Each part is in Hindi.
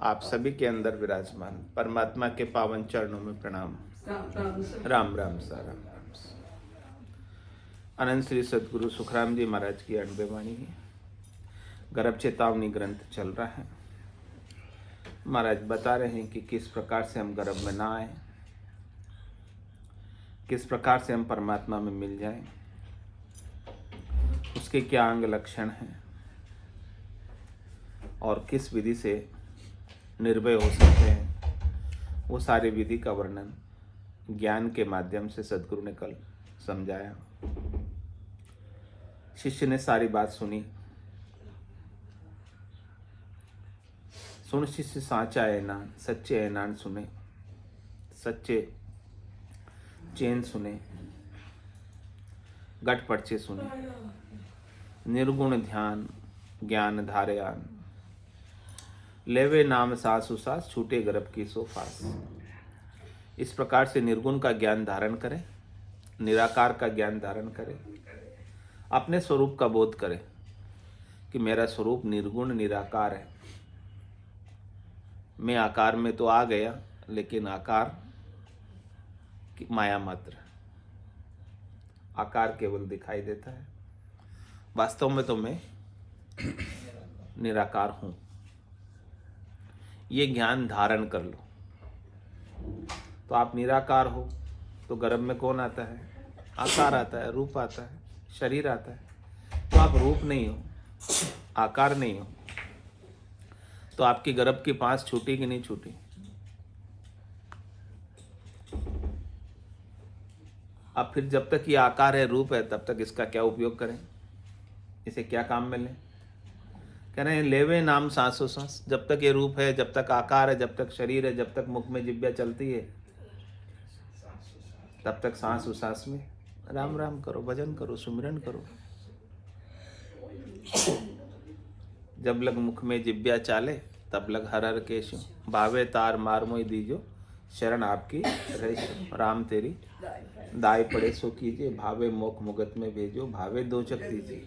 आप सभी के अंदर विराजमान परमात्मा के पावन चरणों में प्रणाम। राम राम सा, राम राम सा। अनंत श्री सदगुरु सुखराम जी महाराज की अनबे वाणी है। गर्भ चेतावनी ग्रंथ चल रहा है। महाराज बता रहे हैं कि किस प्रकार से हम गर्भ में ना आए, किस प्रकार से हम परमात्मा में मिल जाएं, उसके क्या अंग लक्षण हैं और किस विधि से निर्भय हो सकते हैं, वो सारी विधि का वर्णन ज्ञान के माध्यम से सदगुरु ने कल समझाया। शिष्य ने सारी बात सुनी। सुन शिष्य साचा ऐनान, सच्चे ऐनान सुने, सच्चे चैन सुने, गट पर्चे सुने, निर्गुण ध्यान ज्ञान धारयान, लेवे नाम सासु सास, छूटे गर्भ की सो फास। इस प्रकार से निर्गुण का ज्ञान धारण करें, निराकार का ज्ञान धारण करें, अपने स्वरूप का बोध करें कि मेरा स्वरूप निर्गुण निराकार है। मैं आकार में तो आ गया, लेकिन आकार की माया मात्र, आकार केवल दिखाई देता है। वास्तव में तो मैं निराकार हूं। ये ज्ञान धारण कर लो तो आप निराकार हो। तो गर्भ में कौन आता है? आकार आता है, रूप आता है, शरीर आता है। तो आप रूप नहीं हो, आकार नहीं हो। तो आपकी गर्भ की पांस छूटी कि नहीं छूटी? अब फिर जब तक ये आकार है, रूप है, तब तक इसका क्या उपयोग करें? इसे क्या काम में लें? कह रहे हैं लेवे नाम सांसों सांस। जब तक ये रूप है, जब तक आकार है, जब तक शरीर है, जब तक मुख में जिह्वा चलती है, तब तक सांस उसास में राम राम करो, भजन करो, सुमिरन करो। जब लग मुख में जिह्वा चाले, तब लग हर हर केशु, भावे तार मार मोई दीजो, शरण आपकी रही। राम तेरी दाय पड़े सो कीजिए, भावे मोख मुगत में भेजो, भावे दो चक दीजिए।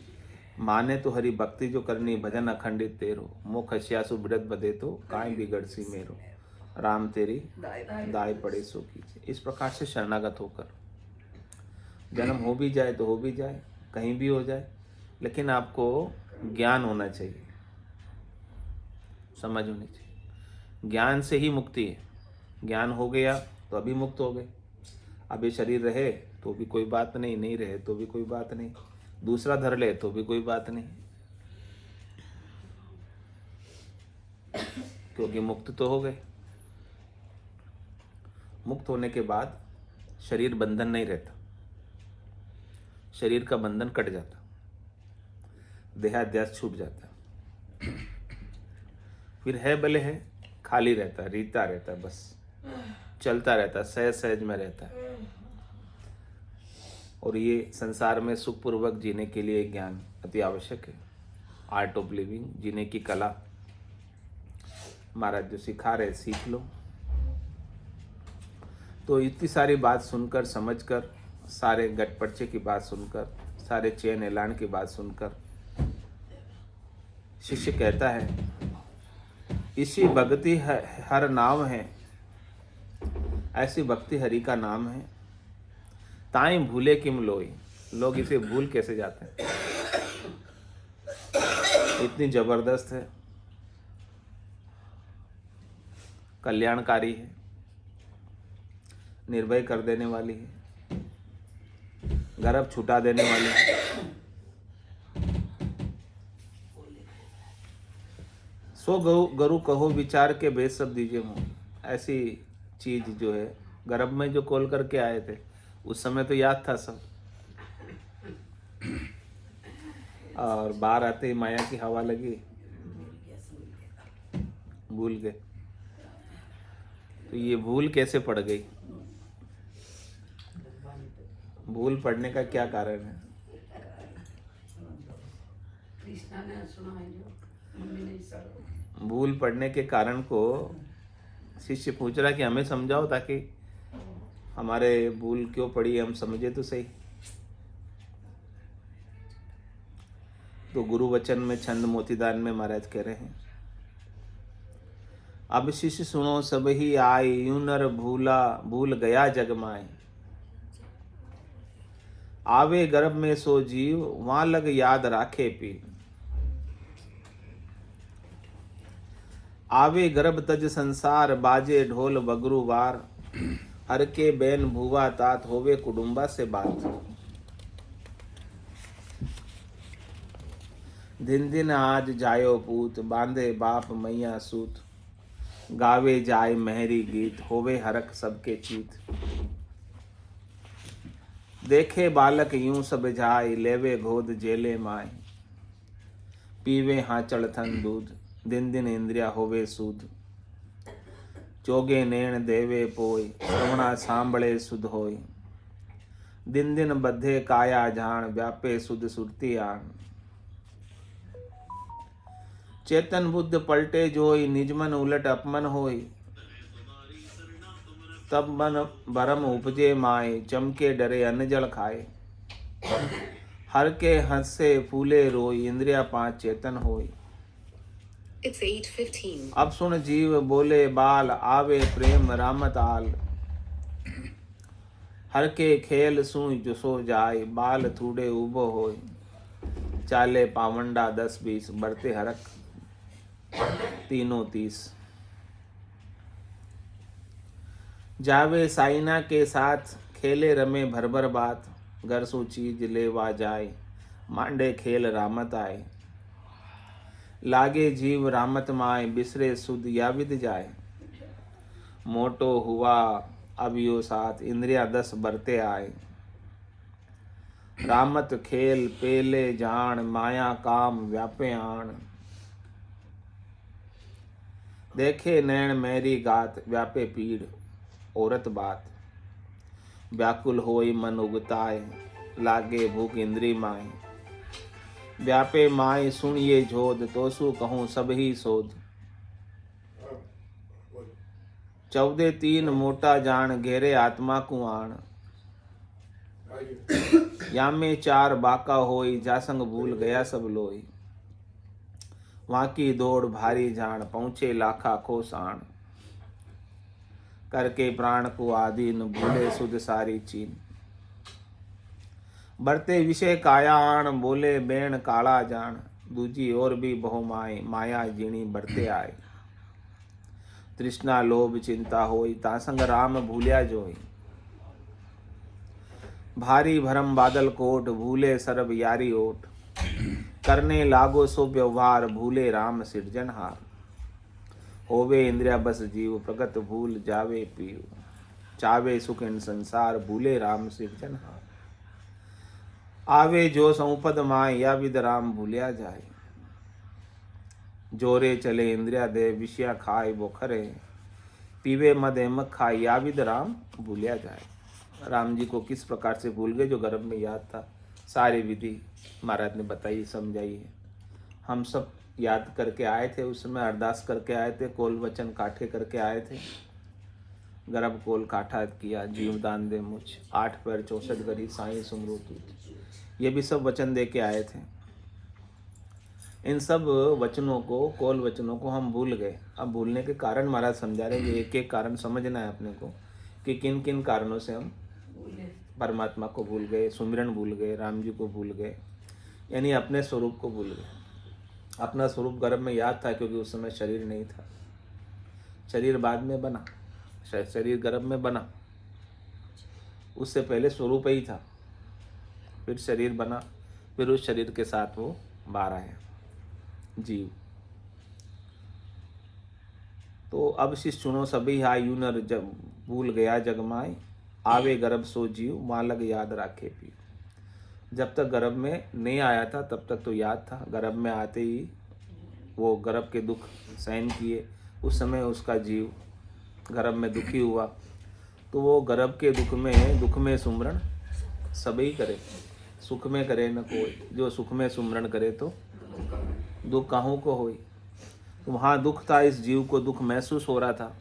माने तो हरि भक्ति जो करनी, भजन अखंडित तेरो, मुख हस्यासु बिड़त बदे तो काई बिगड़ सी मेरो। राम तेरी दाय पड़े सो कीजिए। इस प्रकार से शरणागत होकर जन्म हो भी जाए तो हो भी जाए, कहीं भी हो जाए, लेकिन आपको ज्ञान होना चाहिए, समझ होनी चाहिए। ज्ञान से ही मुक्ति है। ज्ञान हो गया तो अभी मुक्त हो गए। अब ये शरीर रहे तो भी कोई बात नहीं, नहीं रहे तो भी कोई बात नहीं, दूसरा धर ले तो भी कोई बात नहीं, क्योंकि मुक्त तो हो गए। मुक्त होने के बाद शरीर बंधन नहीं रहता, शरीर का बंधन कट जाता, देहाध्यास छूट जाता। फिर है भले है, खाली रहता, रीता रहता, बस चलता रहता, सहज सहज में रहता है। और ये संसार में सुखपूर्वक जीने के लिए ज्ञान अति आवश्यक है। आर्ट ऑफ लिविंग, जीने की कला महाराज जो सिखा रहे, सीख लो। तो इतनी सारी बात सुनकर, समझकर, सारे गटपर्चे की बात सुनकर, सारे चैन ऐलान की बात सुनकर शिष्य कहता है, इसी भक्ति हर नाम है, ऐसी भक्ति हरि का नाम है। ताई भूले किम लोई। लोग इसे भूल कैसे जाते हैं? इतनी जबरदस्त है, कल्याणकारी है, निर्भय कर देने वाली है, गर्भ छुटा देने वाली है। सो गरु कहो विचार के भेद सब दीजिए मुँह। ऐसी चीज जो है, गर्भ में जो खोल करके आए थे उस समय तो याद था सब, और बाहर आते ही माया की हवा लगी, भूल गए। तो ये भूल कैसे पड़ गई? भूल पड़ने का क्या कारण है? भूल पड़ने के कारण को शिष्य पूछ रहा कि हमें समझाओ, ताकि हमारे भूल क्यों पड़ी हम समझे तो सही। तो गुरु वचन में छंद मोतीदान में महाराज कह रहे हैं, अब शिष्य सुनो सब ही आए, यूं नर भूल गया जग माए। आवे गर्भ में सो जीव, वहां लग याद राखे पीर। आवे गर्भ तज संसार, बाजे ढोल बगरू वार। हर के बैन भूवा तात, होवे कुडुम्बा से बात। दिन दिन आज जायो पूत, बांधे बाप मैया सूत। गावे जाय महरी गीत, होवे हरक सबके चीत। देखे बालक यूं सब जाय, लेवे गोद जेले माय। पीवे हाचड़ थन दूध, दिन दिन इंद्रिया होवे सूद। चोगे नैण देवे पोय, श्रवणा सांभळे सुध होय। दिन दिन बद्धे काया जान, व्यापे सुध सुरती आन। चेतन बुद्ध पलटे जोई, निज मन उलट अपमन होय। तब मन भरम उपजे माए, चमके डरे अन्न जल खाए। हर के हंसे फूले रोई, इंद्रिया पांच चेतन होय। It's 8:15. अब सुन जीव बोले बाल, आवे प्रेम रामत आल। हर के खेल सुई जो सो जाय, बाल थूड़े उबो होय। चाले पावंडा 10-20, बढ़ते हरक तीनों 30। जावे साइना के साथ, खेले रमे भर भर बात। घर सो चीज लेवा जाए, मांडे खेल रामत आए। लागे जीव रामत माए, बिसरे सुध या विद जाए। मोटो हुआ अब यो साथ, इंद्रिया 10 बरते आए। रामत खेल पेले जान, माया काम व्यापे आन। देखे नैण मेरी गात, व्यापे पीड़ औरत बात। व्याकुल होई मन उगताए, लागे भूख इंद्री माए। व्यापे माए सुनिए झोद, तोसु कहूँ सब ही सोध। 14-3 मोटा जान, घेरे आत्मा कुआण। यामे 4 बाका होई, जासंग भूल गया सब लोई। वहाँ की दौड़ भारी जान, पहुँचे लाखा को साण। करके प्राण को आधीन, भूले सुध सारी चीन। बढ़ते विषय काया आण, बोले बैण काला जान। दूजी और भी बहु माए, माया जीणी बढ़ते आए। तृष्णा लोभ चिंता होई, तासंग राम भूलिया जोई। भारी भरम बादल कोट, भूले सरब यारी ओट। करने लागो सो व्यवहार, भूले राम सिरजनहार। होवे इंद्रिया बस जीव, प्रगट भूल जावे पीव। चावे सुख इन संसार, भूले राम सिरजनहार। आवे जो संपद माय, या विद राम भूलिया जाए। जोरे चले इंद्रिया दे, विषया खाए वो खरे। पीवे मद एमक खाए, या विद राम भूलिया जाए। राम जी को किस प्रकार से भूल गए, जो गर्भ में याद था। सारी विधि महाराज ने बताई समझाई है। हम सब याद करके आए थे, उस समय अरदास करके आए थे, कोल वचन काठे करके आए थे। गर्भ कोल काठा किया, जीवदान दे मुझ। 8 पैर 64 गरी, साईं सुमरू तुझ। ये भी सब वचन दे के आए थे। इन सब वचनों को, कोल वचनों को हम भूल गए। अब भूलने के कारण महाराज समझा रहे हैं। एक एक कारण समझना है अपने को कि किन किन कारणों से हम परमात्मा को भूल गए, सुमिरन भूल गए, राम जी को भूल गए, यानी अपने स्वरूप को भूल गए। अपना स्वरूप गर्भ में याद था, क्योंकि उस समय शरीर नहीं था। शरीर बाद में बना, शरीर गर्भ में बना, उससे पहले स्वरूप ही था। फिर शरीर बना, फिर उस शरीर के साथ वो बाहर आया जीव। तो अब शिष्य सुनो सभी हाय, यूं नर जब भूल गया जगमाए। आवे गर्भ सो जीव, वहाँ लग याद राखे पीव। जब तक गर्भ में नहीं आया था तब तक तो याद था। गर्भ में आते ही वो गर्भ के दुख सहन किए। उस समय उसका जीव गर्भ में दुखी हुआ, तो वो गर्भ के दुख में सुमरण सभी करे, सुख में करे न कोई। जो सुख में सुमरण करे तो दुख काहू को होई। तो वहाँ दुख था, इस जीव को दुख महसूस हो रहा था,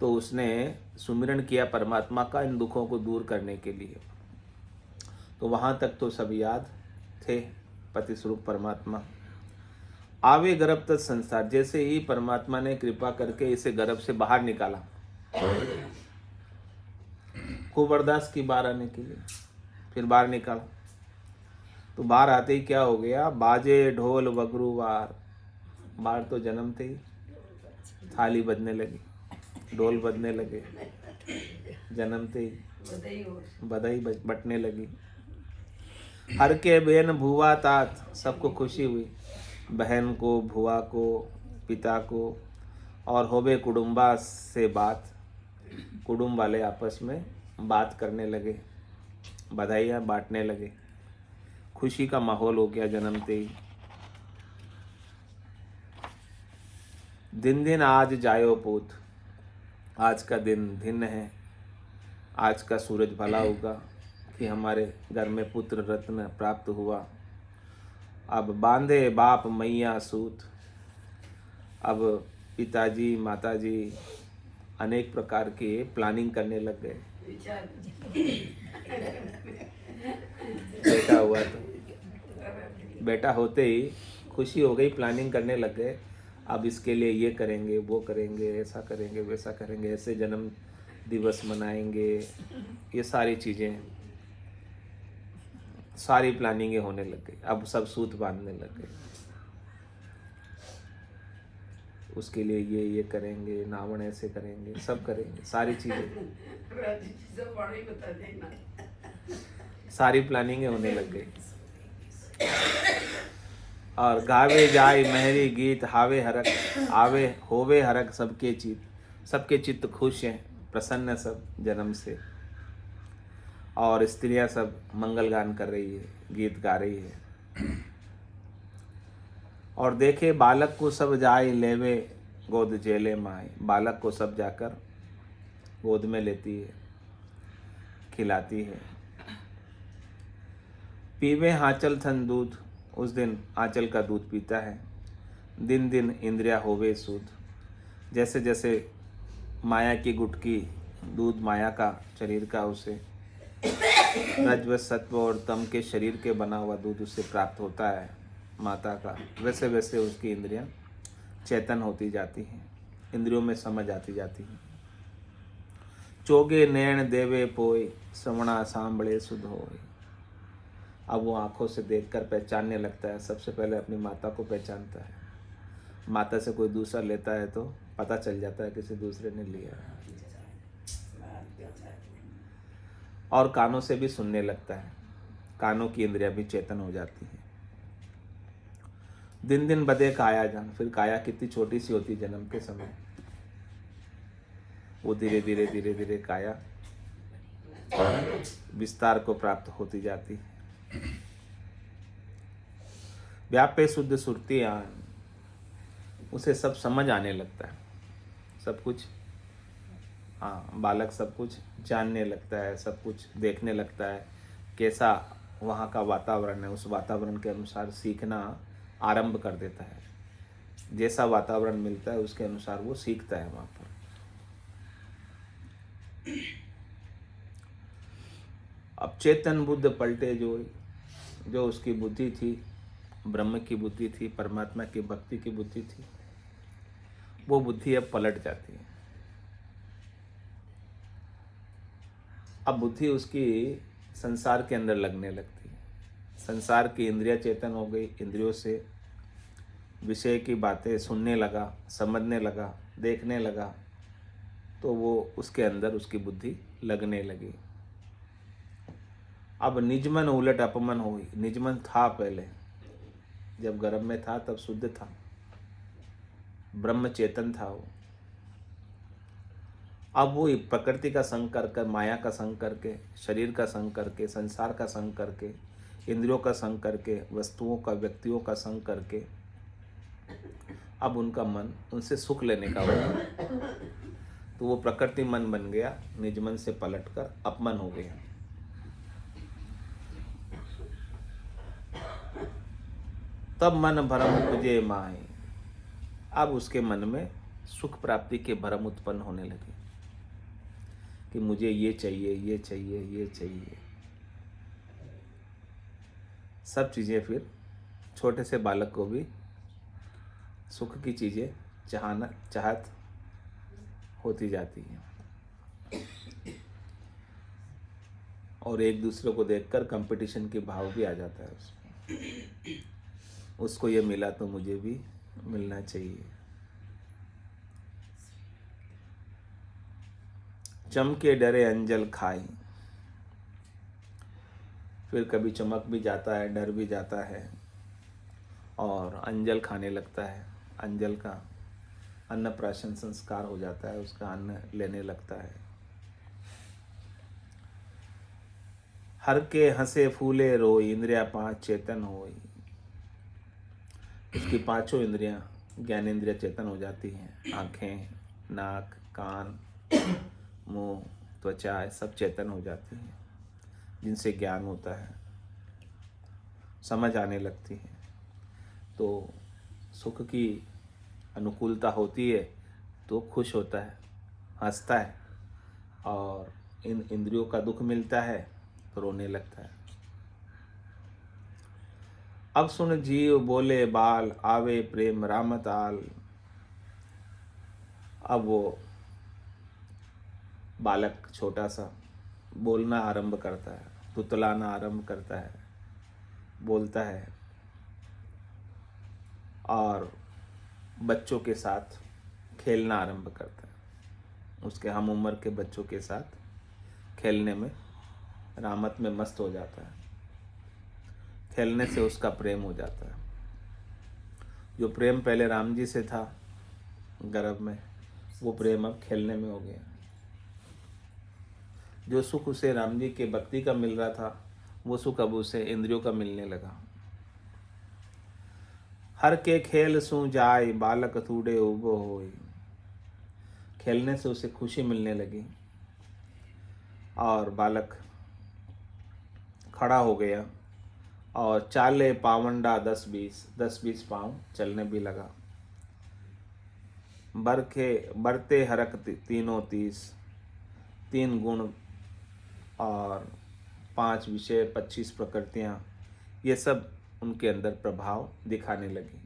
तो उसने सुमिरन किया परमात्मा का इन दुखों को दूर करने के लिए। तो वहाँ तक तो सब याद थे, पति स्वरूप परमात्मा। आवे गर्भ तत् संसार, जैसे ही परमात्मा ने कृपा करके इसे गर्भ से बाहर निकाला, खूब अरदास की बाहर आने के लिए, फिर बाहर निकाला तो बाहर आते ही क्या हो गया, बाजे ढोल बगरूवार। बाहर तो जन्मते ही थाली बजने लगी, ढोल बजने लगे, जन्मते ही बधाई बटने लगी। हर के बहन भुआ तात, सबको खुशी हुई, बहन को, भुआ को, पिता को, और होबे कुडुम्बा से बात, कुडुम्ब वाले आपस में बात करने लगे, बधाइयाँ बांटने लगे, खुशी का माहौल हो गया जन्मते ही। दिन दिन आज जायो पूत, आज का दिन भिन्न है, आज का सूरज भला होगा कि हमारे घर में पुत्र रत्न प्राप्त हुआ। अब बांधे बाप मैया सूत, अब पिताजी माताजी अनेक प्रकार के प्लानिंग करने लग गए। बेटा हुआ तो बेटा होते ही खुशी हो गई, प्लानिंग करने लग गए, अब इसके लिए ये करेंगे, वो करेंगे, ऐसा करेंगे, वैसा करेंगे, ऐसे जन्म दिवस मनाएंगे, ये सारी चीज़ें, सारी प्लानिंगें होने लग गई। अब सब सूत बांधने लग गए, उसके लिए ये करेंगे, नावण ऐसे करेंगे, सब करेंगे, सारी चीज़ें, सारी प्लानिंगें होने लग गई। और गावे जाय मेहरी गीत, हावे हरक आवे होवे हरक, सबके चित्त खुश हैं, प्रसन्न सब जन्म से। और स्त्रियां सब मंगल गान कर रही है, गीत गा रही है। और देखे बालक को सब जाय लेवे, गोद जेले माए, बालक को सब जाकर गोद में लेती है, खिलाती है। पीवे आंचल थन दूध, उस दिन आंचल का दूध पीता है। दिन दिन इंद्रिया होवे सूद, जैसे जैसे माया की गुटकी दूध, माया का शरीर का उसे रज्व सत्व और तम के शरीर के बना हुआ दूध उससे प्राप्त होता है माता का, वैसे वैसे उसकी इंद्रियां चेतन होती जाती हैं, इंद्रियों में समझ आती जाती हैं। चोगे नैण देवे पोए, श्रवणा सांबड़े सुध होए। अब वो आंखों से देखकर पहचानने लगता है, सबसे पहले अपनी माता को पहचानता है। माता से कोई दूसरा लेता है तो पता चल जाता है किसी दूसरे ने लिया है। और कानों से भी सुनने लगता है, कानों की इंद्रियां भी चेतन हो जाती हैं। दिन दिन बदे काया जान, फिर काया कितनी छोटी सी होती जन्म के समय, वो धीरे धीरे धीरे धीरे काया विस्तार को प्राप्त होती जाती है। व्यापे शुद्ध सुरती आन, उसे सब समझ आने लगता है, सब कुछ, हाँ, बालक सब कुछ जानने लगता है, सब कुछ देखने लगता है, कैसा वहाँ का वातावरण है, उस वातावरण के अनुसार सीखना आरंभ कर देता है। जैसा वातावरण मिलता है उसके अनुसार वो सीखता है वहाँ पर। अब चेतन बुद्ध पलटे, जो उसकी बुद्धि थी, ब्रह्म की बुद्धि थी, परमात्मा की भक्ति की बुद्धि थी, वो बुद्धि अब पलट जाती है। अब बुद्धि उसकी संसार के अंदर लगने लगती है, संसार की इंद्रियां चेतन हो गई, इंद्रियों से विषय की बातें सुनने लगा, समझने लगा, देखने लगा, तो वो उसके अंदर उसकी बुद्धि लगने लगी। अब निजमन उलट अपमन हुई। निजमन था पहले, जब गर्भ में था तब शुद्ध था, ब्रह्म चेतन था वो। अब वो प्रकृति का संग कर, माया का संग करके, शरीर का संग करके, संसार का संग करके, इंद्रियों का संग करके, वस्तुओं का, व्यक्तियों का संग करके, अब उनका मन उनसे सुख लेने का हुआ, तो वो प्रकृति मन बन गया, निजमन से पलटकर अपमन हो गया। तब मन भरम उपजे माए, अब उसके मन में सुख प्राप्ति के भरम उत्पन्न होने लगे कि मुझे ये चाहिए, ये चाहिए, ये चाहिए। सब चीज़ें फिर छोटे से बालक को भी सुख की चीज़ें चाहत होती जाती है और एक दूसरे को देखकर कंपटीशन के भाव भी आ जाता है उसमें। उसको ये मिला तो मुझे भी मिलना चाहिए। चमके डरे अंजल खाई, फिर कभी चमक भी जाता है, डर भी जाता है और अंजल खाने लगता है। अंजल का अन्नप्राशन संस्कार हो जाता है, उसका अन्न लेने लगता है। हर के हंसे फूले रोई, इंद्रिया पांच चेतन होई। उसकी पांचों इंद्रियां ज्ञानेंद्रिय चेतन हो जाती हैं। आंखें, नाक, कान, मुंह, त्वचा सब चेतन हो जाती हैं, जिनसे ज्ञान होता है, समझ आने लगती है। तो सुख की अनुकूलता होती है तो खुश होता है, हंसता है, और इन इंद्रियों का दुख मिलता है तो रोने लगता है। अब सुन जीव बोले बाल, आवे प्रेम रामताल। अब वो बालक छोटा सा बोलना आरंभ करता है, तुतलाना आरंभ करता है, बोलता है और बच्चों के साथ खेलना आरंभ करता है। उसके हम उम्र के बच्चों के साथ खेलने में, रामत में मस्त हो जाता है। खेलने से उसका प्रेम हो जाता है। जो प्रेम पहले राम जी से था गर्भ में, वो प्रेम अब खेलने में हो गया। जो सुख उसे राम जी के भक्ति का मिल रहा था, वो सुख अब उसे इंद्रियों का मिलने लगा। हर के खेल सू जाय, बालक तूड़े उबो होई। खेलने से उसे खुशी मिलने लगी और बालक खड़ा हो गया और चाले पावंडा 10-20 पाँव चलने भी लगा। बरते हरक तीनों 30, 3 गुण और 5 विषय, 25 प्रकृतियाँ, ये सब उनके अंदर प्रभाव दिखाने लगी।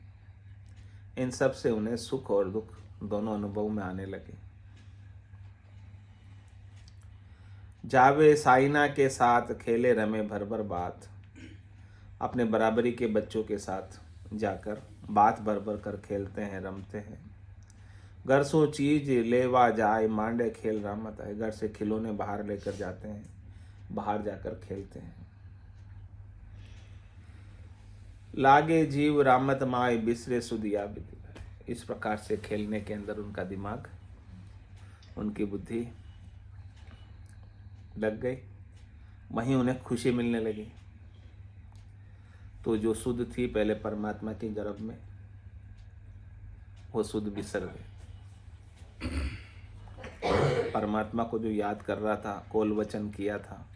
इन सब से उन्हें सुख और दुख दोनों अनुभव में आने लगे। जावे साइना के साथ खेले रमे भर भर बात। अपने बराबरी के बच्चों के साथ जाकर बात भर भर कर खेलते हैं, रमते हैं। घर सो चीज लेवा जाए, मांडे खेल रामत आए। घर से खिलौने बाहर लेकर जाते हैं, बाहर जाकर खेलते हैं। लागे जीव रामत माए, बिसरे सुदिया बिदिया। इस प्रकार से खेलने के अंदर उनका दिमाग, उनकी बुद्धि लग गई, वहीं उन्हें खुशी मिलने लगी। तो जो शुद्ध थी पहले परमात्मा के गर्भ में, वो शुद्ध बिसर गए। परमात्मा को जो याद कर रहा था, कौल वचन किया था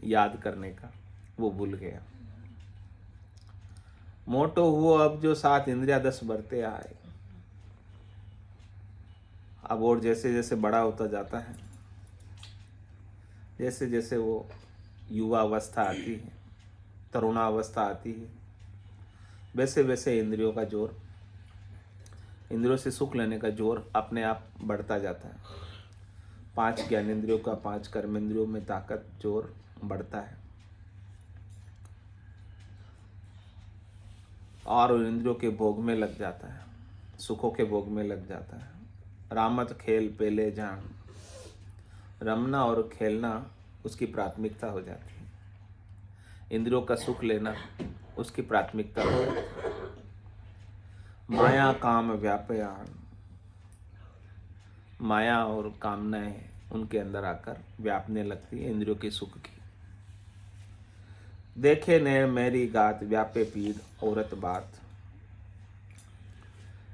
याद करने का, वो भूल गया। मोटो हुआ अब जो 7 इंद्रिया 10 बढ़ते आए। अब और जैसे जैसे बड़ा होता जाता है, जैसे जैसे वो युवा अवस्था आती है, तरुणावस्था आती है, वैसे वैसे इंद्रियों का जोर, इंद्रियों से सुख लेने का जोर अपने आप बढ़ता जाता है। 5 ज्ञानेंद्रियों का 5 कर्मेंद्रियों में ताकत, जोर बढ़ता है और उन इंद्रियों के भोग में लग जाता है, सुखों के भोग में लग जाता है। रामत खेल पेले जान। रमना और खेलना उसकी प्राथमिकता हो जाती है। इंद्रियों का सुख लेना उसकी प्राथमिकता हो जाती है। माया काम व्यापयान। माया और कामनाएं उनके अंदर आकर व्यापने लगती है इंद्रियों के सुख की। देखे ने मेरी गात, व्यापे पीड़ औरत बात।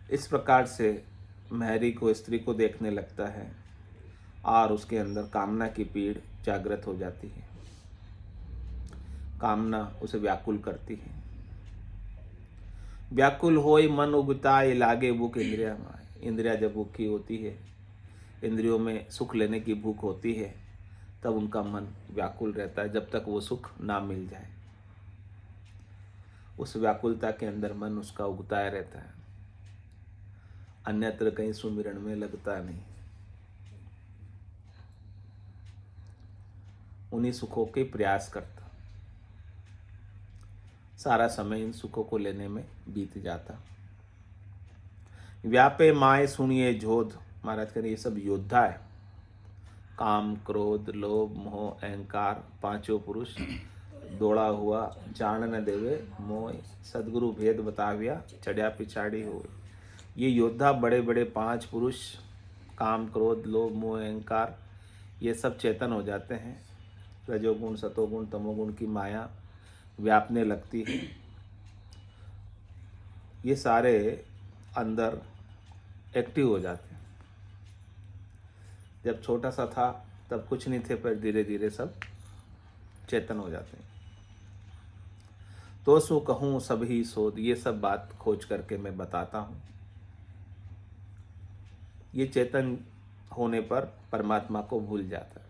इस प्रकार से महरी को, स्त्री को देखने लगता है और उसके अंदर कामना की पीड़ जागृत हो जाती है। कामना उसे व्याकुल करती है। व्याकुल होई मन उगताए, लागे भूख इंद्रिया माए। इंद्रिया जब भूखी होती है, इंद्रियों में सुख लेने की भूख होती है, तब उनका मन व्याकुल रहता है जब तक वो सुख ना मिल जाए। उस व्याकुलता के अंदर मन उसका उगताया रहता है। अन्यत्र कहीं सुमिरन में लगता नहीं। उन्हीं सुखों के प्रयास करता, सारा समय इन सुखों को लेने में बीत जाता। व्यापे माए सुनिए जोध, महाराज कह रहे ये सब योद्धा है। काम, क्रोध, लोभ, मोह, अहंकार, पांचों पुरुष दौड़ा हुआ जान न देवे मोह, सदगुरु भेद बताविया चढ़िया पिछाड़ी हो। ये योद्धा बड़े बड़े 5 पुरुष, काम, क्रोध, लोभ, मोह, अहंकार, ये सब चेतन हो जाते हैं। रजोगुण, सतोगुण, तमोगुण की माया व्यापने लगती है। ये सारे अंदर एक्टिव हो जाते हैं। जब छोटा सा था तब कुछ नहीं थे, पर धीरे धीरे सब चेतन हो जाते हैं। तो सो कहूँ सभी सोध, ये सब बात खोज करके मैं बताता हूँ। ये चेतन होने पर परमात्मा को भूल जाता है।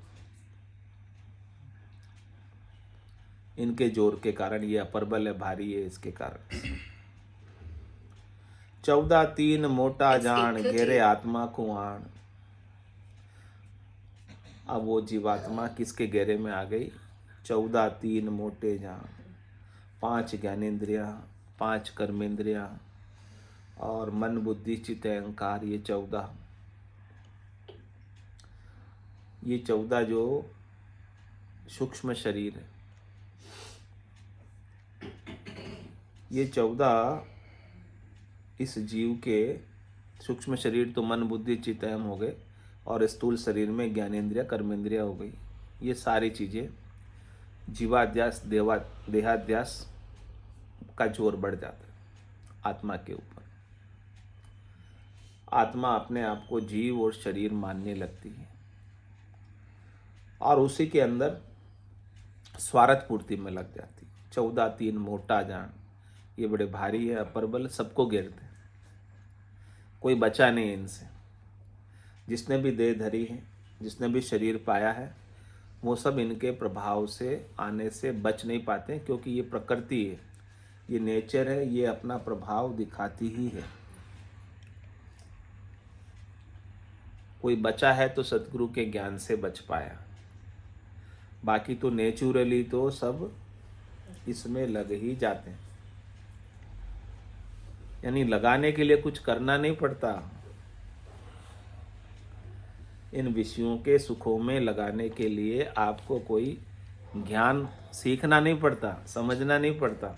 इनके जोर के कारण, ये अपरबल है, भारी है, इसके कारण। 14-3 मोटा जान, घेरे आत्मा को आण। अब वो जीवात्मा किसके घेरे में आ गई? 14-3 मोटे जान, 5 ज्ञानेंद्रियां, 5 कर्मेंद्रियां और मन, बुद्धि, चित्त, अहंकार, ये 14 जो सूक्ष्म शरीर है, ये 14 इस जीव के सूक्ष्म शरीर तो मन, बुद्धि, चित्त, अहम हो गए, और स्थूल शरीर में ज्ञानेंद्रिया, कर्मेंद्रिया हो गई। ये सारी चीज़ें जीवाध्यास, देहाध्यास का जोर बढ़ जाता है आत्मा के ऊपर। आत्मा अपने आप को जीव और शरीर मानने लगती है, और उसी के अंदर स्वार्थ पूर्ति में लग जाती है। 14-3 मोटा जान, ये बड़े भारी है, अपरबल, सबको घेरते हैं, कोई बचा नहीं इनसे। जिसने भी देह धरी है, जिसने भी शरीर पाया है, वो सब इनके प्रभाव से आने से बच नहीं पाते, क्योंकि ये प्रकृति है, ये नेचर है, ये अपना प्रभाव दिखाती ही है। कोई बचा है तो सतगुरु के ज्ञान से बच पाया, बाकी तो नेचुरली तो सब इसमें लग ही जाते हैं। यानी लगाने के लिए कुछ करना नहीं पड़ता, इन विषयों के सुखों में लगाने के लिए आपको कोई ज्ञान सीखना नहीं पड़ता, समझना नहीं पड़ता।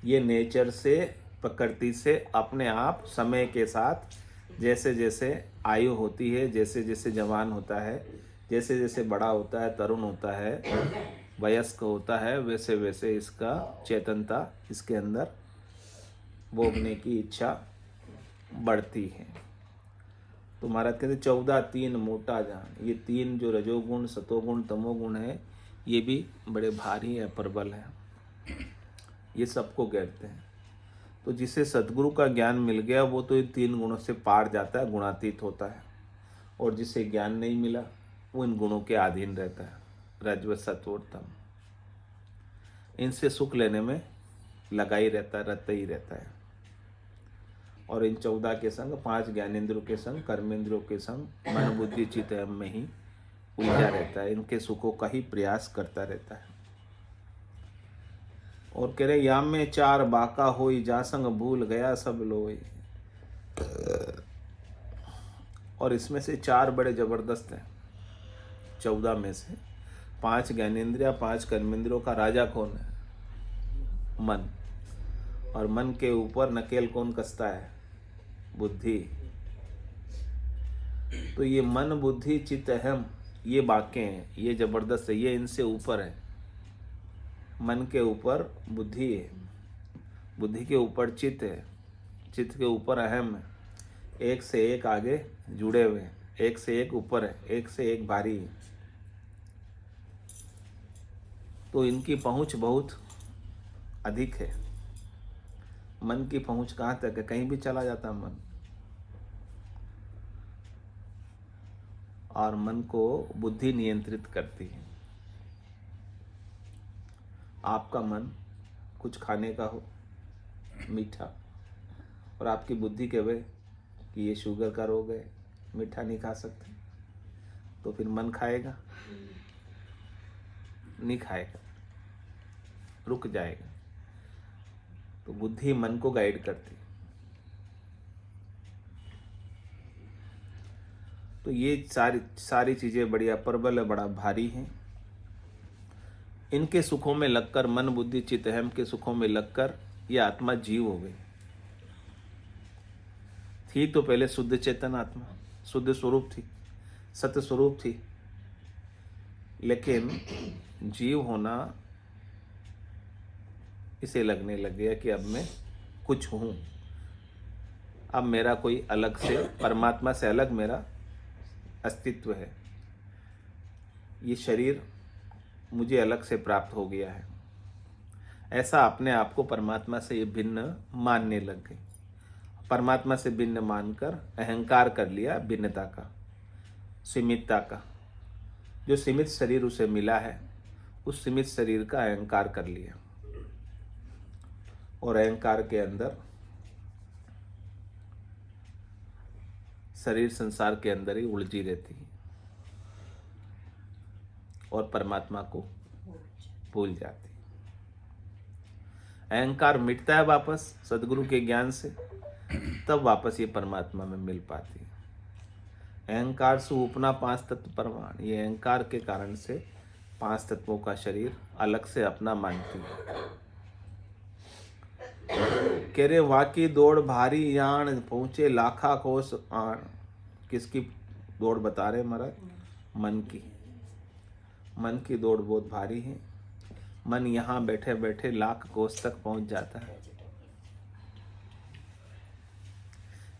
ये नेचर से, प्रकृति से अपने आप समय के साथ, जैसे जैसे आयु होती है, जैसे जैसे जवान होता है, जैसे जैसे बड़ा होता है, तरुण होता है, वयस्क होता है, वैसे वैसे इसका चेतनता, इसके अंदर भोगने की इच्छा बढ़ती है। तो महाराज कहते 14-3 मोटा जान, ये 3 जो रजोगुण, सतोगुण, तमोगुण है, ये भी बड़े भारी है, प्रबल है, ये सबको घेरते हैं। तो जिसे सद्गुरु का ज्ञान मिल गया वो तो इन 3 गुणों से पार जाता है, गुणातीत होता है, और जिसे ज्ञान नहीं मिला वो इन गुणों के अधीन रहता है, रजव, सत्व और तम। इनसे सुख लेने में लगा ही रहता है, रहता ही रहता है। और इन 14 के संग, 5 ज्ञानेंद्रियों के संग, कर्मेंद्रियों के संग, मन, बुद्धि, चित्त, अहम में ही उलझा रहता है, इनके सुखों का ही प्रयास करता रहता है। और कह रहे याम में 4 बाका होई, जा संग भूल गया सब लोई। और इसमें से 4 बड़े जबरदस्त हैं। 14 में से 5 ज्ञानेंद्रिया, 5 कर्मेंद्रियों का राजा कौन है? मन। और मन के ऊपर नकेल कौन कसता है? बुद्धि। तो ये मन, बुद्धि, चित्त, अहम, ये बाके हैं, ये जबरदस्त है, ये इनसे ऊपर है। मन के ऊपर बुद्धि है, बुद्धि के ऊपर चित्त है, चित्त के ऊपर अहम है, एक से एक आगे जुड़े हुए हैं, एक से एक ऊपर है, एक से एक भारी है। तो इनकी पहुंच बहुत अधिक है। मन की पहुंच कहाँ तक है? कहीं भी चला जाता है मन। और मन को बुद्धि नियंत्रित करती है। आपका मन कुछ खाने का हो, मीठा, और आपकी बुद्धि कहे कि ये शुगर का रोग है, मीठा नहीं खा सकते, तो फिर मन खाएगा नहीं, खाएगा, रुक जाएगा। तो बुद्धि मन को गाइड करती। तो ये सारी चीजें बड़ी अप्रबल है, बड़ा भारी हैं। इनके सुखों में लगकर, मन बुद्धि चित्त अहम के सुखों में लगकर ये आत्मा जीव हो गई। थी तो पहले शुद्ध चेतन आत्मा, शुद्ध स्वरूप थी, सत्य स्वरूप थी, लेकिन जीव होना इसे लगने लग गया कि अब मैं कुछ हूं, अब मेरा कोई अलग से, परमात्मा से अलग मेरा अस्तित्व है, ये शरीर मुझे अलग से प्राप्त हो गया है। ऐसा अपने आप को परमात्मा से ये भिन्न मानने लग गई। परमात्मा से भिन्न मानकर अहंकार कर लिया, भिन्नता का, सीमितता का। जो सीमित शरीर उसे मिला है, उस सीमित शरीर का अहंकार कर लिया, और अहंकार के अंदर शरीर संसार के अंदर ही उलझी रहती है और परमात्मा को भूल जाती है। अहंकार मिटता है वापस सदगुरु के ज्ञान से, तब वापस ये परमात्मा में मिल पाती है। अहंकार से उपना पांच तत्व प्रमाण, ये अहंकार के कारण से पांच तत्वों का शरीर अलग से अपना मानती है। कह रहे वाकी दौड़ भारी यान, पहुंचे लाखा कोस आण। किसकी दौड़ बता रहे महाराज? मन की। मन की दौड़ बहुत भारी है। मन यहाँ बैठे बैठे लाख कोस तक पहुंच जाता है,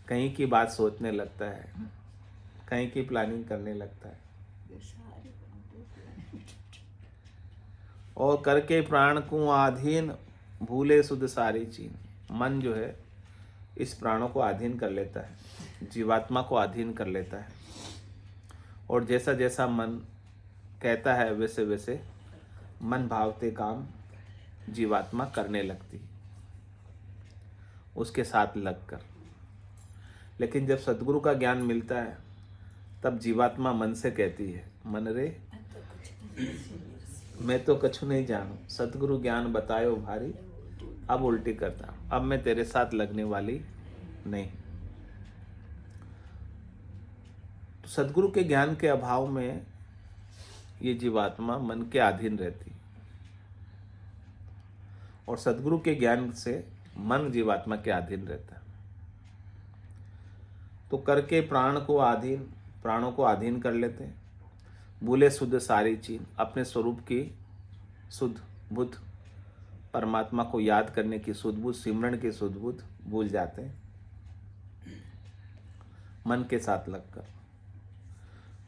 कहीं की बात सोचने लगता है, कहीं की प्लानिंग करने लगता है, और करके प्राण को आधीन, भूले सुध सारी चीन। मन जो है इस प्राणों को अधीन कर लेता है, जीवात्मा को अधीन कर लेता है, और जैसा जैसा मन कहता है वैसे वैसे मन भावते काम जीवात्मा करने लगती है उसके साथ लगकर। लेकिन जब सद्गुरु का ज्ञान मिलता है तब जीवात्मा मन से कहती है, मन रे मैं तो कछु नहीं जानू, सतगुरु ज्ञान बतायो भारी, अब उल्टी करता, अब मैं तेरे साथ लगने वाली नहीं। तो सदगुरु के ज्ञान के अभाव में ये जीवात्मा मन के अधीन रहती, और सदगुरु के ज्ञान से मन जीवात्मा के अधीन रहता है। तो करके प्राण को अधीन, प्राणों को अधीन कर लेते हैं। भूले शुद्ध सारी चीज, अपने स्वरूप की शुद्ध बुद्ध, परमात्मा को याद करने की शुद्ध बुद्ध, सिमरन की शुद्ध बुद्ध भूल जाते हैं मन के साथ लगकर।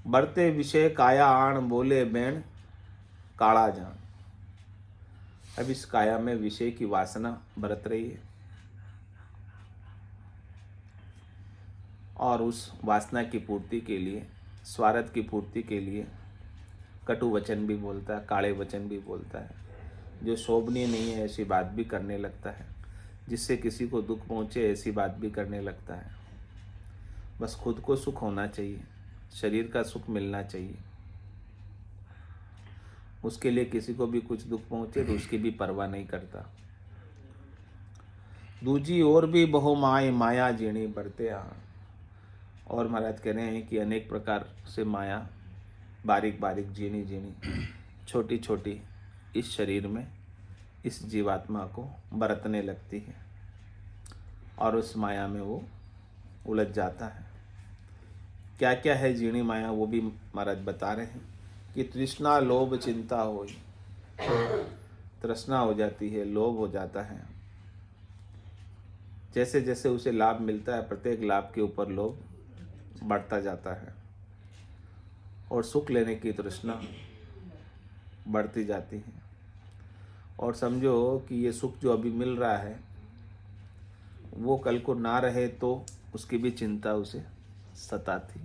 बढ़ते विषय काया आण, बोले बैण काला जान। अब इस काया में विषय की वासना बरत रही है, और उस वासना की पूर्ति के लिए, स्वार्थ की पूर्ति के लिए कटु वचन भी बोलता है, काले वचन भी बोलता है, जो शोभनीय नहीं है ऐसी बात भी करने लगता है, जिससे किसी को दुख पहुंचे ऐसी बात भी करने लगता है। बस खुद को सुख होना चाहिए, शरीर का सुख मिलना चाहिए, उसके लिए किसी को भी कुछ दुख पहुंचे तो उसकी भी परवाह नहीं करता। दूजी और भी बहु माय, माया जीणी बढ़ते आ। और महाराज कह रहे हैं कि अनेक प्रकार से माया बारीक बारीक जीनी छोटी छोटी इस शरीर में इस जीवात्मा को बरतने लगती है, और उस माया में वो उलझ जाता है। क्या क्या है जीणी माया वो भी महाराज बता रहे हैं कि तृष्णा लोभ चिंता हो, तृष्णा हो जाती है, लोभ हो जाता है। जैसे जैसे उसे लाभ मिलता है प्रत्येक लाभ के ऊपर लोभ बढ़ता जाता है, और सुख लेने की तृष्णा बढ़ती जाती है। और समझो कि ये सुख जो अभी मिल रहा है वो कल को ना रहे तो उसकी भी चिंता उसे सताती,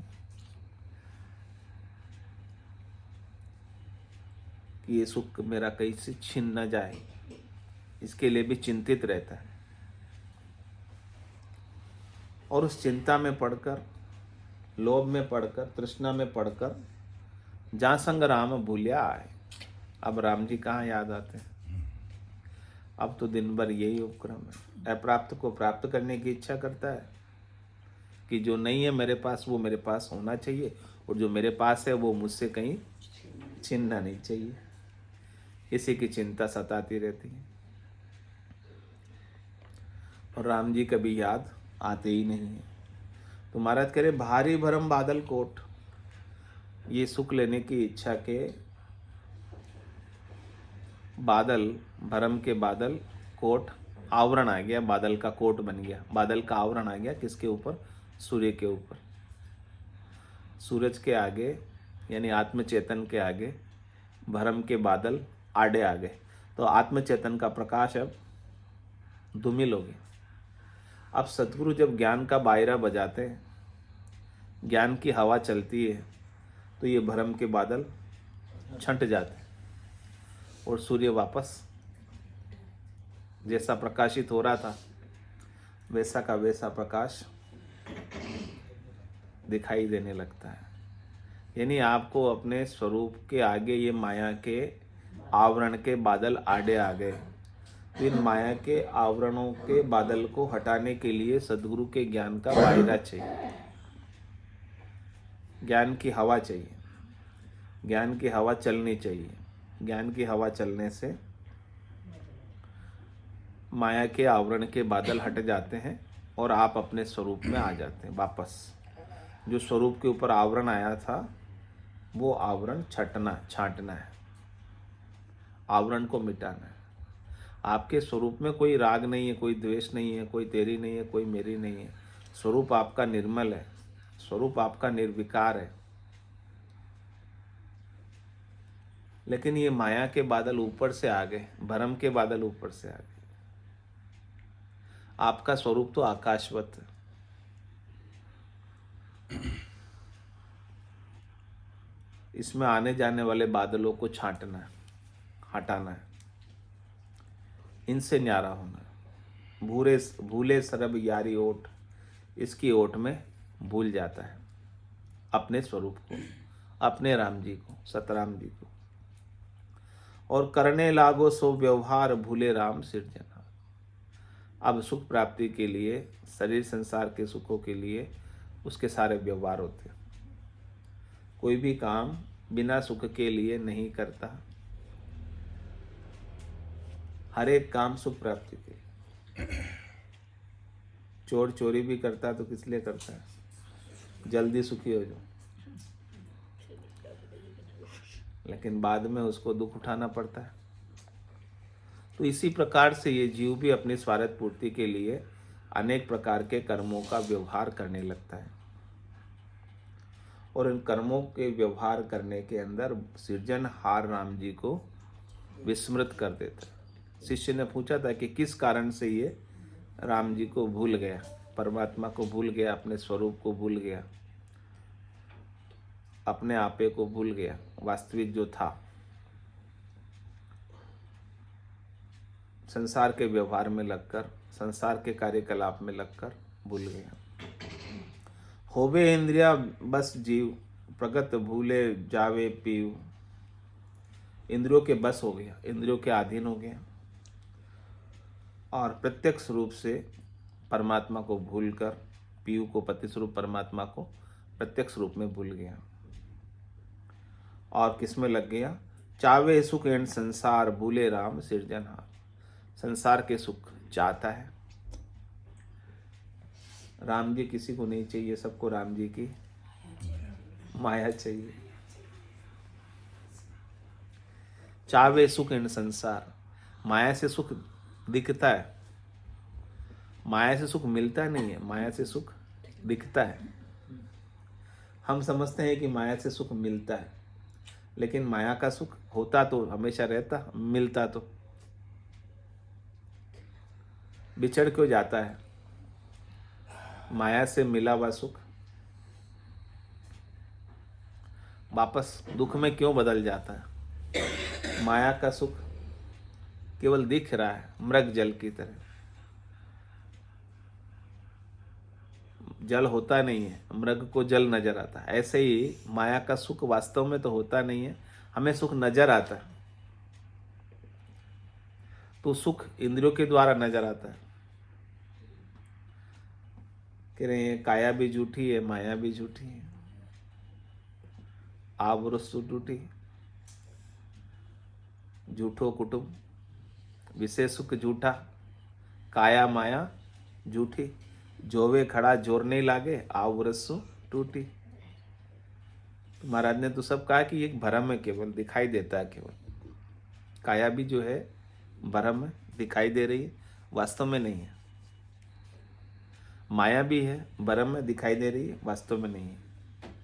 कि ये सुख मेरा कहीं से छिन न जाए, इसके लिए भी चिंतित रहता है। और उस चिंता में पड़कर, लोभ में पड़कर, तृष्णा में पड़कर जहाँ संग राम भूलिया आए। अब राम जी कहाँ याद आते हैं? अब तो दिन भर यही उपक्रम है। अप्राप्त को प्राप्त करने की इच्छा करता है कि जो नहीं है मेरे पास वो मेरे पास होना चाहिए, और जो मेरे पास है वो मुझसे कहीं छीनना नहीं चाहिए। इसी की चिंता सताती रहती है और राम जी कभी याद आते ही नहीं है। तो महाराज कह रहे भारी भरम बादल कोट, ये सुख लेने की इच्छा के बादल, भरम के बादल, कोट आवरण आ गया, बादल का कोट बन गया, बादल का आवरण आ गया। किसके ऊपर? सूर्य के ऊपर। सूरज के आगे यानी आत्मचेतन के आगे भरम के बादल आड़े आ गए, तो आत्मचेतन का प्रकाश अब धूमिल हो गया। अब सतगुरु जब ज्ञान का बायरा बजाते हैं, ज्ञान की हवा चलती है, तो ये भरम के बादल छंट जाते हैं और सूर्य वापस जैसा प्रकाशित हो रहा था वैसा का वैसा प्रकाश दिखाई देने लगता है। यानी आपको अपने स्वरूप के आगे ये माया के आवरण के बादल आड़े आ गए। तो इन माया के आवरणों के बादल को हटाने के लिए सद्गुरु के ज्ञान का बायरा चाहिए, ज्ञान की हवा चाहिए, ज्ञान की हवा चलनी चाहिए। ज्ञान की हवा चलने से माया के आवरण के बादल हट जाते हैं और आप अपने स्वरूप में आ जाते हैं वापस। जो स्वरूप के ऊपर आवरण आया था वो आवरण छांटना है, आवरण को मिटाना है। आपके स्वरूप में कोई राग नहीं है, कोई द्वेष नहीं है, कोई तेरी नहीं है, कोई मेरी नहीं है। स्वरूप आपका निर्मल है, स्वरूप आपका निर्विकार है। लेकिन ये माया के बादल ऊपर से आ गए, भरम के बादल ऊपर से आ गए। आपका स्वरूप तो आकाशवत है। इसमें आने जाने वाले बादलों को छांटना है, हटाना है, इनसे न्यारा होना है। भूले सरब यारी ओट, इसकी ओट में भूल जाता है अपने स्वरूप को, अपने राम जी को, सतराम जी को। और करने लागो सो व्यवहार, भूले राम सिरजना। अब सुख प्राप्ति के लिए, शरीर संसार के सुखों के लिए उसके सारे व्यवहार होते हैं। कोई भी काम बिना सुख के लिए नहीं करता, हर एक काम सुख प्राप्ति के लिए। चोर चोरी भी करता तो किस लिए करता है? जल्दी सुखी हो जाओ, लेकिन बाद में उसको दुख उठाना पड़ता है। तो इसी प्रकार से ये जीव भी अपनी स्वार्थ पूर्ति के लिए अनेक प्रकार के कर्मों का व्यवहार करने लगता है, और इन कर्मों के व्यवहार करने के अंदर सृजनहार राम जी को विस्मृत कर देता है। शिष्य ने पूछा था कि किस कारण से ये राम जी को भूल गया, परमात्मा को भूल गया, अपने स्वरूप को भूल गया, अपने आपे को भूल गया, वास्तविक जो था। संसार के व्यवहार में लगकर, संसार के कार्यकलाप में लगकर भूल गया। होवे इंद्रिया बस जीव, प्रगत भूले जावे पीव। इंद्रियों के बस हो गया, इंद्रियों के अधीन हो गया और प्रत्यक्ष रूप से परमात्मा को भूलकर, पीयू को, पति स्वरूप परमात्मा को प्रत्यक्ष रूप में भूल गया। और किसमें लग गया? चावे सुख एंड संसार, भूले राम सिरजनहार। संसार के सुख चाहता है, राम जी किसी को नहीं चाहिए, सबको राम जी की माया चाहिए। चावे सुख एंड संसार, माया से सुख दिखता है, माया से सुख मिलता नहीं है, माया से सुख दिखता है। हम समझते हैं कि माया से सुख मिलता है, लेकिन माया का सुख होता तो हमेशा रहता, मिलता तो बिछड़ क्यों जाता है? माया से मिला हुआ सुख वापस दुख में क्यों बदल जाता है? माया का सुख केवल दिख रहा है, मृग जल की तरह। जल होता नहीं है, मृग को जल नजर आता है। ऐसे ही माया का सुख वास्तव में तो होता नहीं है, हमें सुख नजर आता है। तो सुख इंद्रियों के द्वारा नजर आता है। कह रहे हैं काया भी झूठी है, माया भी झूठी है, आवरसु टूटी, झूठो कुटुंब, विषय सुख झूठा, काया माया झूठी, जोवे खड़ा जोर नहीं लागे, आवरसु टूटी। तो महाराज ने तो सब कहा कि एक भ्रम है, केवल दिखाई देता है केवल। काया भी जो है भ्रम है, दिखाई दे रही है, वास्तव में नहीं है। माया भी है, भ्रम में दिखाई दे रही है, वास्तव में नहीं है।